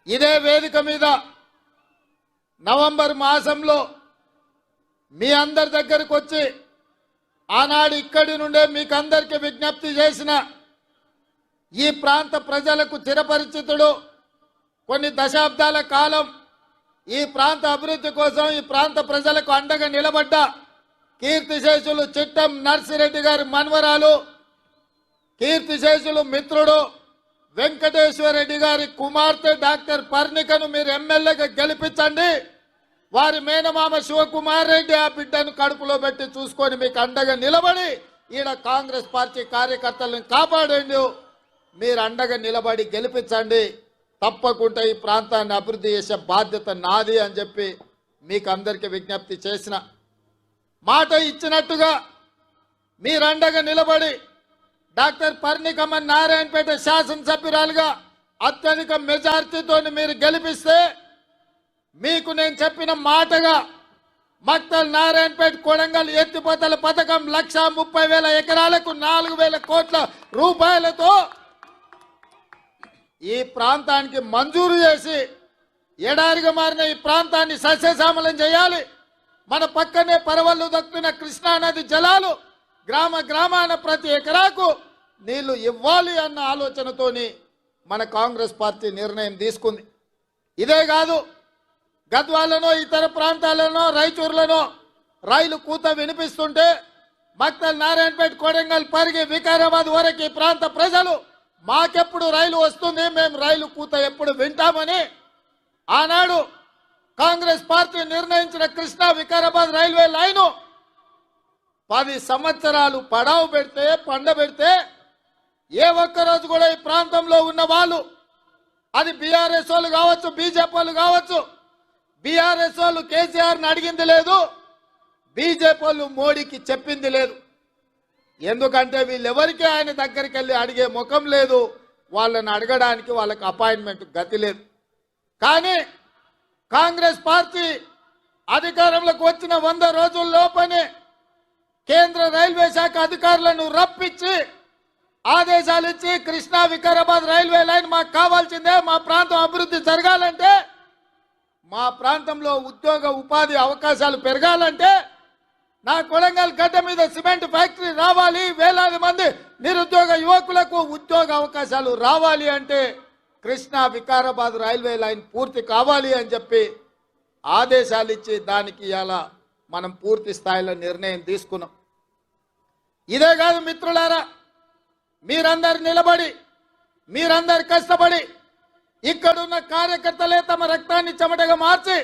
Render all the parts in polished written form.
ఇదే వేదిక మీద నవంబర్ మాసంలో మీ అందరి దగ్గరకు వచ్చి ఆనాడు ఇక్కడి నుండే మీకు అందరికీ విజ్ఞప్తి చేసిన ఈ ప్రాంత ప్రజలకు చిరపరిచితుడు, కొన్ని దశాబ్దాల కాలం ఈ ప్రాంత అభివృద్ధి కోసం ఈ ప్రాంత ప్రజలకు అండగా నిలబడ్డ కీర్తిశేషులు చిట్టం నర్సిరెడ్డి గారి మన్వరాలు, కీర్తిశేషులు మిత్రుడు వెంకటేశ్వర రెడ్డి గారి కుమార్తె డాక్టర్ పర్ణికను మీరు ఎమ్మెల్యేగా గెలిపించండి. వారి మేనమామ శివకుమార్ రెడ్డి ఆ బిడ్డను కడుపులో పెట్టి చూసుకొని మీకు అండగా నిలబడి ఈడ కాంగ్రెస్ పార్టీ కార్యకర్తలను కాపాడండి. మీరు అండగా నిలబడి గెలిపించండి. తప్పకుండా ఈ ప్రాంతాన్ని అభివృద్ధి చేసే బాధ్యత నాది అని చెప్పి మీకు అందరికీ విజ్ఞప్తి చేసిన మాట ఇచ్చినట్టుగా మీరు అండగా నిలబడి డాక్టర్ పర్ణికమ్మ నారాయణపేట శాసనసభ్యురాలుగా అత్యధిక మెజార్టీతో మీరు గెలిపిస్తే మీకు నేను చెప్పిన మాటగా మక్తల్ నారాయణపేట కొడంగల్ ఎత్తిపోతల పథకం 1,30,000 ఎకరాలకు 4,000 కోట్ల రూపాయలతో ఈ ప్రాంతానికి మంజూరు చేసి ఎడారిగా మారిన ఈ ప్రాంతాన్ని సస్యశ్యామలం చేయాలి. మన పక్కనే పరవళ్ళు దక్కుతున్న కృష్ణానది జలాలు గ్రామ గ్రామాన ప్రతి ఎకరాకు నీళ్లు ఇవ్వాలి అన్న ఆలోచనతోని మన కాంగ్రెస్ పార్టీ నిర్ణయం తీసుకుంది. ఇదే కాదు, గద్వాలను ఇతర ప్రాంతాలను రాయచూరులను రైలు కూత వినిపిస్తుంటే మక్తల్ నారాయణపేట కొడంగల్ పరిగి వికారాబాద్ వరకు ఈ ప్రాంత ప్రజలు మాకెప్పుడు రైలు వస్తుంది, మేము రైలు కూత ఎప్పుడు వింటామని ఆనాడు కాంగ్రెస్ పార్టీ నిర్ణయించిన కృష్ణా వికారాబాద్ రైల్వే లైను 10 సంవత్సరాలు పడావు పెడితే పండబెడితే ఏ ఒక్కరోజు కూడా ఈ ప్రాంతంలో ఉన్న వాళ్ళు, అది బీఆర్ఎస్ వాళ్ళు కావచ్చు, బీజేపీ వాళ్ళు కావచ్చు, బీఆర్ఎస్ వాళ్ళు కేసీఆర్ని అడిగింది లేదు, బీజేపీ వాళ్ళు మోడీకి చెప్పింది లేదు. ఎందుకంటే వీళ్ళెవరికి ఆయన దగ్గరికి వెళ్ళి అడిగే ముఖం లేదు, వాళ్ళని అడగడానికి వాళ్ళకి అపాయింట్మెంట్ గతి లేదు. కానీ కాంగ్రెస్ పార్టీ అధికారంలోకి వచ్చిన 100 రోజుల్లోపనే కేంద్ర రైల్వే శాఖ అధికారులను రప్పించి ఆదేశాలు ఇచ్చి కృష్ణా వికారాబాద్ రైల్వే లైన్ మాకు కావాల్సిందే, మా ప్రాంతం అభివృద్ధి జరగాలంటే, మా ప్రాంతంలో ఉద్యోగ ఉపాధి అవకాశాలు పెరగాలంటే, నా కొడంగల్ గడ్డ మీద సిమెంట్ ఫ్యాక్టరీ రావాలి, వేలాది మంది నిరుద్యోగ యువకులకు ఉద్యోగ అవకాశాలు రావాలి అంటే కృష్ణా వికారాబాద్ రైల్వే లైన్ పూర్తి కావాలి అని చెప్పి ఆదేశాలు ఇచ్చి దానికి ఇలా మనం పూర్తి స్థాయిలో నిర్ణయం తీసుకున్నాం. ఇదే కాదు మిత్రులారా, మీరందరు నిలబడి మీరందరు కష్టపడి ఇక్కడున్న కార్యకర్తలే తమ రక్తాన్ని చెమటగా మార్చి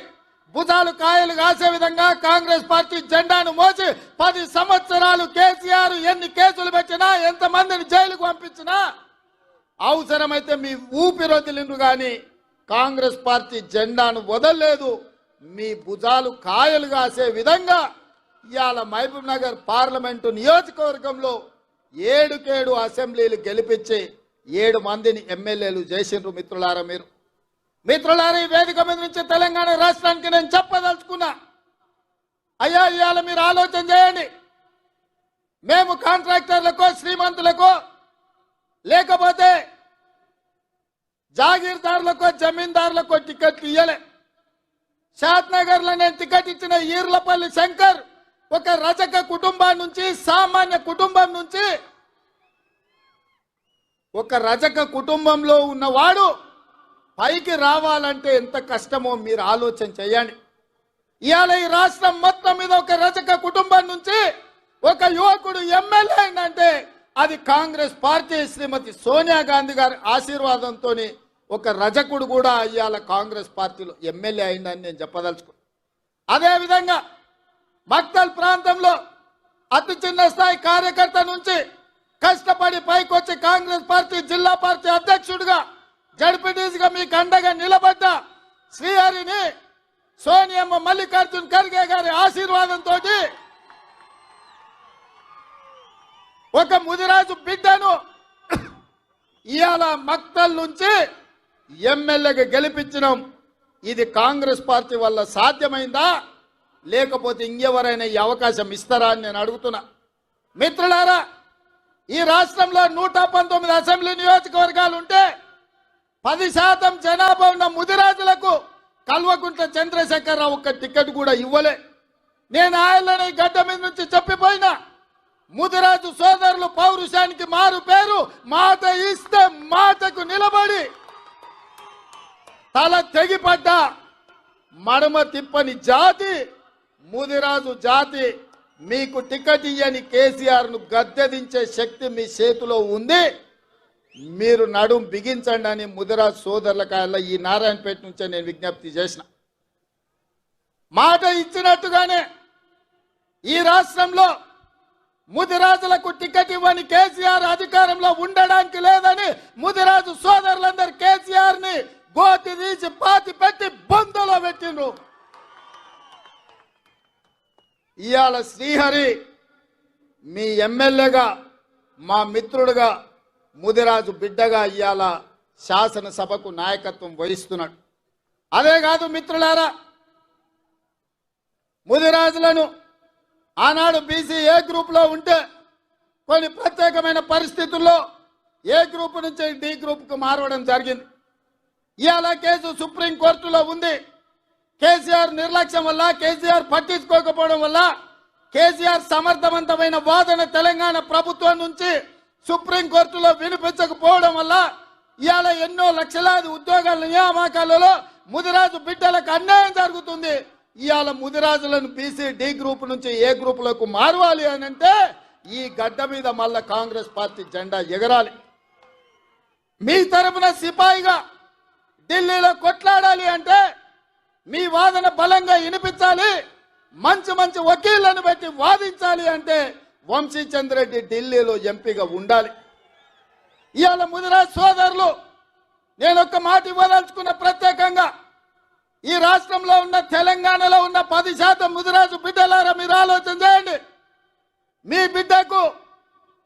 భుజాలు కాయలు కాసే విధంగా కాంగ్రెస్ పార్టీ జెండాను మోసి 10 సంవత్సరాలు కేసీఆర్ ఎన్ని కేసులు పెట్టినా, ఎంతమందిని జైలుకు పంపించినా, అవసరమైతే మీ ఊపిరొదిలిండ్రు కానీ కాంగ్రెస్ పార్టీ జెండాను వదలలేదు. మీ భుజాలు కాయలు కాసే విధంగా ఇవాళ మహబూబ్ నగర్ పార్లమెంటు నియోజకవర్గంలో 7 అసెంబ్లీలు గెలిపించి 7 మందిని ఎమ్మెల్యేలు చేసిండ్రు. మిత్రులారా, ఈ వేదిక మీద నుంచి తెలంగాణ రాష్ట్రానికి నేను చెప్పదలుచుకున్నా, అయ్యా ఇవాళ మీరు ఆలోచన చేయండి. మేము కాంట్రాక్టర్లకో శ్రీమంతులకో లేకపోతే జాగీర్దారులకో జమీందారులకో టికెట్లు ఇయ్యలే. షాద్నగర్ లో నేను టికెట్ ఇచ్చిన ఈర్లపల్లి శంకర్ ఒక రజక కుటుంబం నుంచి, సామాన్య కుటుంబం నుంచి, ఒక రజక కుటుంబంలో ఉన్నవాడు పైకి రావాలంటే ఎంత కష్టమో మీరు ఆలోచన చేయండి. ఇవాళ ఈ రాష్ట్రం మొత్తం మీద ఒక రజక కుటుంబం నుంచి ఒక యువకుడు ఎమ్మెల్యే అయిందంటే అది కాంగ్రెస్ పార్టీ శ్రీమతి సోనియా గాంధీ గారి ఆశీర్వాదంతో ఒక రజకుడు కూడా ఇవాళ కాంగ్రెస్ పార్టీలో ఎమ్మెల్యే అయిందని నేను చెప్పదలుచుకున్నాను. అదేవిధంగా మక్తల్ ప్రాంతంలో అతి చిన్న స్థాయి కార్యకర్త నుంచి కష్టపడి పైకొచ్చి కాంగ్రెస్ పార్టీ జిల్లా పార్టీ అధ్యక్షుడిగా జడ్పీటీసీగా మీకు అండగా నిలబడ్డ శ్రీహరిని సోనియమ్మ మల్లికార్జున్ ఖర్గే గారి ఆశీర్వాదంతో ఒక ముదిరాజు బిడ్డను ఇవాళ మక్తల్ నుంచి ఎమ్మెల్యేగా గెలిపించినాం. ఇది కాంగ్రెస్ పార్టీ వల్ల సాధ్యమైందా, లేకపోతే ఇంకెవరైనా ఈ అవకాశం ఇస్తారా అని నేను అడుగుతున్నా. మిత్రులారా, ఈ రాష్ట్రంలో 119 అసెంబ్లీ నియోజకవర్గాలు ఉంటే 10% జనాభా ఉన్న ముదిరాజులకు కల్వకుంట్ల చంద్రశేఖరరావు ఒక్క టికెట్ కూడా ఇవ్వలే. నేను ఆయనని గడ్డ మీద నుంచి చెప్పిపోయినా, ముదిరాజు సోదరులు పౌరుషానికి మారు పేరు, మాట ఇస్తే మాటకు నిలబడి తల తెగిపడ్డ మడమ తిప్పని జాతి ముదిరాజు జాతి. మీకు టికెట్ ఇయ్యని కేసీఆర్ ను గద్దెదించే శక్తి మీ చేతిలో ఉంది. మీరు నడుం బిగించండి అని ముదిరాజు సోదరులకాయల్లో ఈ నారాయణపేట నుంచే నేను విజ్ఞప్తి చేసిన. మాట ఇచ్చినట్టుగానే ఈ రాష్ట్రంలో ముదిరాజులకు టికెట్ ఇవ్వని కేసీఆర్ అధికారంలో ఉండడానికి లేదని ముదిరాజు సోదరులందరూ కేసీఆర్ ని గోతి తీసి పాతి పెట్టి బొందలో పెట్టిండ్రు. ఇవాళ శ్రీహరి మీ ఎమ్మెల్యేగా, మా మిత్రుడుగా, ముదిరాజు బిడ్డగా ఇవాళ శాసనసభకు నాయకత్వం వహిస్తున్నాడు. అదే కాదు మిత్రులారా, ముదిరాజులను ఆనాడు బీసీ ఏ గ్రూప్ లో ఉంటే కొన్ని ప్రత్యేకమైన పరిస్థితుల్లో ఏ గ్రూప్ నుంచి డి గ్రూప్ కు మారవడం జరిగింది. ఇవాళ కేసు సుప్రీంకోర్టులో ఉంది. కేసీఆర్ నిర్లక్ష్యం వల్ల, కేసీఆర్ పట్టించుకోకపోవడం వల్ల, కేసీఆర్ సమర్థవంతమైన వాదన తెలంగాణ ప్రభుత్వం నుంచి సుప్రీంకోర్టులో వినిపించకపోవడం వల్ల ఇవాళ ఎన్నో లక్షలాది ఉద్యోగాల నియామకాలలో ముదిరాజు బిడ్డలకు అన్యాయం జరుగుతుంది. ఇవాళ ముదిరాజులను బీసీ డి గ్రూప్ నుంచి ఏ గ్రూప్ లకు మారవాలి అని అంటే ఈ గడ్డ మీద మళ్ళా కాంగ్రెస్ పార్టీ జెండా ఎగరాలి. మీ తరపున సిపాయిగా ఢిల్లీలో కొట్లాడాలి అంటే మీ వాదన బలంగా వినిపించాలి. మంచి మంచి వకీళ్లను పెట్టి వాదించాలి అంటే వంశీచంద్రెడ్డి ఢిల్లీలో ఎంపీగా ఉండాలి. ఇవాళ ముదిరాజ్ సోదరులు నేను ఒక్క మాట ఇవ్వదలుచుకున్న, ప్రత్యేకంగా ఈ రాష్ట్రంలో ఉన్న తెలంగాణలో ఉన్న 10% ముదిరాజు బిడ్డలారా మీరు ఆలోచన చేయండి. మీ బిడ్డకు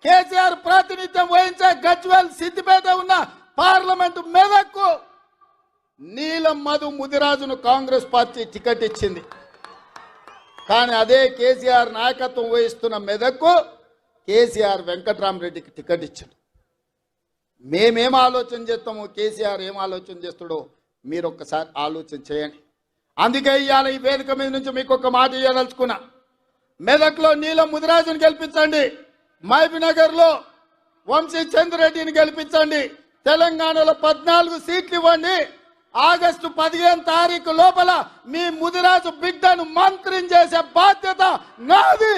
కేసీఆర్ ప్రాతినిధ్యం వహించే గజ్వేల్ సిద్దిపేట ఉన్న పార్లమెంటు మెదక్కు నీలం మధు ముదిరాజును కాంగ్రెస్ పార్టీ టికెట్ ఇచ్చింది. కానీ అదే కేసీఆర్ నాయకత్వం వహిస్తున్న మెదక్కు కేసీఆర్ వెంకట్రామరెడ్డికి టికెట్ ఇచ్చాడు. మేమేం ఆలోచన చేస్తామో, కేసీఆర్ ఏం ఆలోచన చేస్తాడో మీరు ఒక్కసారి ఆలోచన చేయండి. అందుకే ఇవాళ ఈ వేదిక మీద నుంచి మీకు ఒక మాట ఇవ్వదలుచుకున్నా. మెదక్లో నీలం ముదిరాజును గెలిపించండి, మహబూబ్నగర్ లో వంశీచంద్రెడ్డిని గెలిపించండి, తెలంగాణలో 14 సీట్లు ఇవ్వండి. ఆగస్టు 15 తారీఖు లోపల మీ ముదిరాజు బిడ్డను మంత్రిని చేసే బాధ్యత నాది.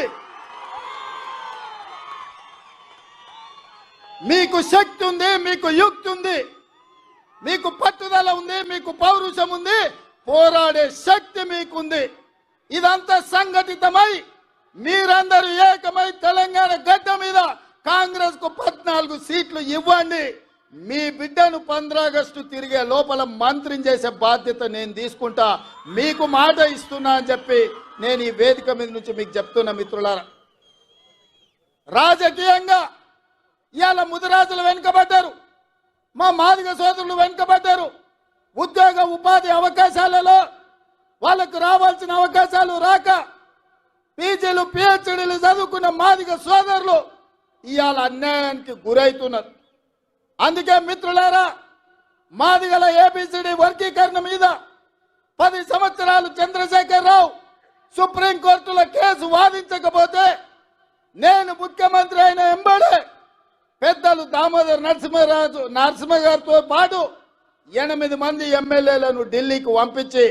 మీకు శక్తి ఉంది, మీకు యుక్తి ఉంది, మీకు పట్టుదల ఉంది, మీకు పౌరుషం ఉంది, పోరాడే శక్తి మీకుంది. ఇదంతా సంఘటితమై మీరందరూ ఏకమై తెలంగాణ గడ్డ మీద కాంగ్రెస్ కు 14 సీట్లు ఇవ్వండి. మీ బిడ్డను 15 ఆగస్టు తిరిగే లోపల మంత్రిని చేసే బాధ్యత నేను తీసుకుంటా, మీకు మాట ఇస్తున్నా అని చెప్పి నేను ఈ వేదిక మీద నుంచి మీకు చెప్తున్నా. మిత్రులారా, రాజకీయంగా ఇవాళ ముదిరాజులు వెనుకబడ్డారు, మా మాదిగ సోదరులు వెనుకబడ్డారు. ఉద్యోగ ఉపాధి అవకాశాలలో వాళ్ళకు రావాల్సిన అవకాశాలు రాక పీజీలు పిహెచ్డీలు చదువుకున్న మాదిగ సోదరులు ఇవాళ అన్యాయానికి గురవుతున్నారు. అందుకే మిత్రులారా, మాదిగల ఏబిసిడి వర్గీకరణ మీద 10 సంవత్సరాలు చంద్రశేఖరరావు సుప్రీంకోర్టులో కేసు వాదించకపోతే నేను ముఖ్యమంత్రి అయిన ఎంబడే పెద్దలు దామోదర్ నరసింహ గారితో పాటు 8 మంది ఎమ్మెల్యేలను ఢిల్లీకి పంపించి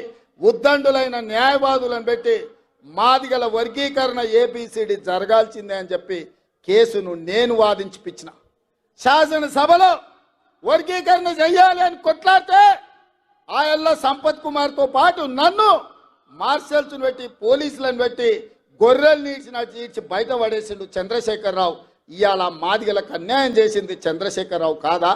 ఉద్దండులైన న్యాయవాదులను పెట్టి మాదిగల వర్గీకరణ ఏబిసిడి జరగాల్సిందే అని చెప్పి కేసును నేను వాదించిపించిన. శాసనసభలో వర్గీకరణ చెయ్యాలి అని కొట్లాడితే ఆయల్ల సంపత్ కుమార్తో పాటు నన్ను మార్షల్స్ను పెట్టి పోలీసులను పెట్టి గొర్రెలు నీడ్చి బయట పడేసిండు చంద్రశేఖరరావు. ఇవాళ మాదిగలకు అన్యాయం చేసింది చంద్రశేఖరరావు కాదా?